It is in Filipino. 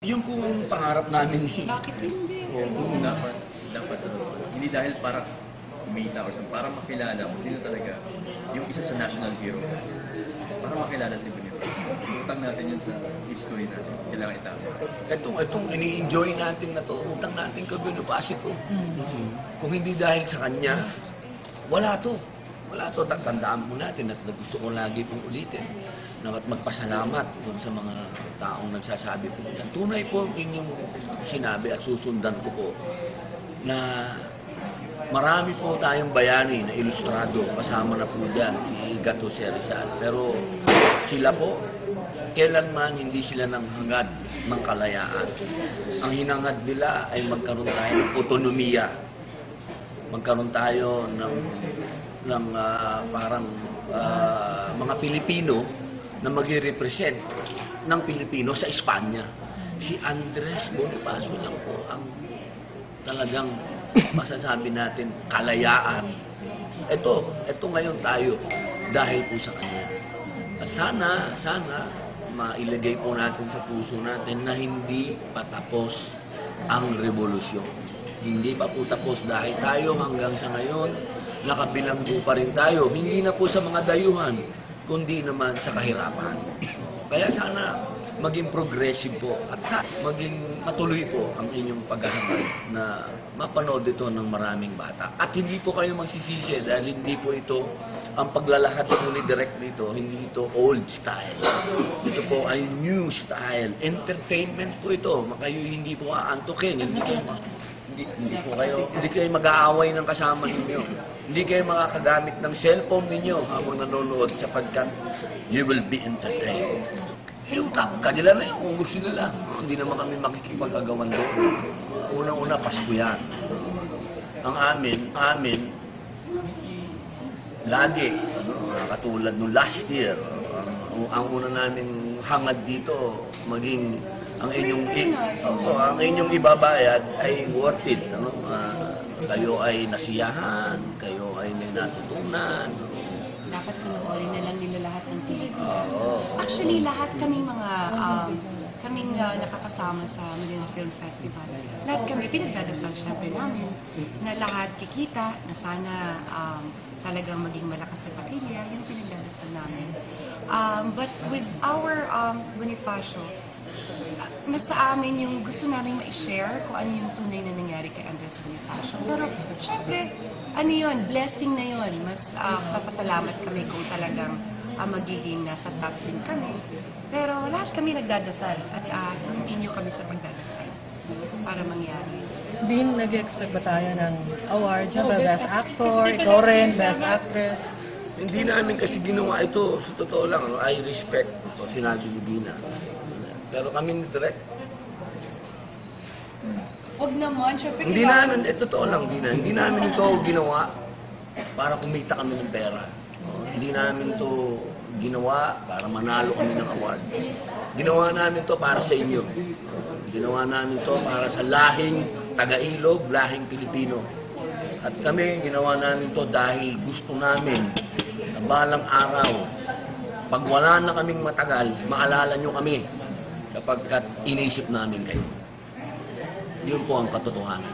Yun po ang pangarap namin. Bakit hindi? Oo, dapat hindi dahil para kumita or para makilala kung sino talaga yung isa sa national hero. Para makilala si Bonito. Utang natin yun sa history natin. Kailangan itama. Itong ini-enjoy natin na to, utang natin kay Bonifacio. Kung hindi dahil sa kanya, wala to. Wala to. Tandaan po natin at gusto ko lagi pong ulitin na magpasalamat dun sa mga taong nagsasabi po. Tunay po inyong sinabi at susundan ko po na marami po tayong bayani na ilustrado. Kasama na po dyan si Gato Rizal. Pero sila po, kailanman hindi sila nang hangad ng kalayaan. Ang hinangad nila ay magkaroon tayo ng autonomiya. Magkaroon tayo ng parang mga Pilipino na mag-represent ng Pilipino sa Espanya. Si Andres Bonifacio lang po ang talagang masasabi natin kalayaan. Ito ngayon tayo dahil po sa kanya. At sana mailagay po natin sa puso natin na hindi pa tapos ang revolusyon. Hindi pa po tapos dahil tayo hanggang sa ngayon nakabilanggo pa rin tayo. Hindi na po sa mga dayuhan, kundi naman sa kahirapan. Kaya sana maging progressive po at maging matuloy po ang inyong paghahamon na mapanood ito ng maraming bata. At hindi po kayo magsisisi dahil hindi po ito ang paglalahad po ni Direk dito, hindi ito old style. Ito po ay new style. Entertainment po ito. Kayo hindi po aantukin. Hindi kayo mag-aaway ng kasama ninyo. Hindi kayo makakagamit ng cellphone ninyo habang nanonood sapagkat you will be entertained. Yung kanila na yung kung gusto nila. Hindi naman kami makikipag-agawan doon. Unang-una, Pasko yan. Ang amin, lagi, katulad nung last year, ang una naming hangad dito, maging ang inyong ibabayad ay worth it. Kayo ay nasiyahan, kayo ay may natutunan. Dapat pinuoli na lang nila lahat ng pelikula. Actually, lahat kaming mga nakakasama sa Manila Film Festival. Lahat kami, pinagdadasal syempre namin na lahat kikita, na sana talagang maging malakas sa takilya, yun pinagdadasal namin. But with our Bonifacio, mas sa amin yung gusto namin ma-share kung ano yung tunay na nangyari kay Andres Bonifacio. Pero, syempre, ano yun, blessing na yun. Mas papasalamat kami kung talagang magiging nasa top 10 kami. Pero lahat kami nagdadasal at continue kami sa pagdadasal para mangyari. Bin, nag-expect ba tayo ng award? Siyempre, Best Actor, ikaw rin, Best Actress. Hindi namin kasi ginawa ito. Sa totoo lang, I respect ito, sinabi ni Bina. Pero kami ni Direk, Huwag naman, syempre. hindi namin, totoo lang, Bina, hindi namin ito ginawa para kumita kami ng pera. Hindi namin ito ginawa para manalo kami ng award. Ginawa namin ito para sa inyo. Ginawa namin ito para sa lahing taga-Ilog, lahing Pilipino. At kami, ginawa namin ito dahil gusto namin na balang araw, pag wala na kaming matagal, maalala nyo kami sapagkat inisip namin kayo. Yun po ang katotohanan.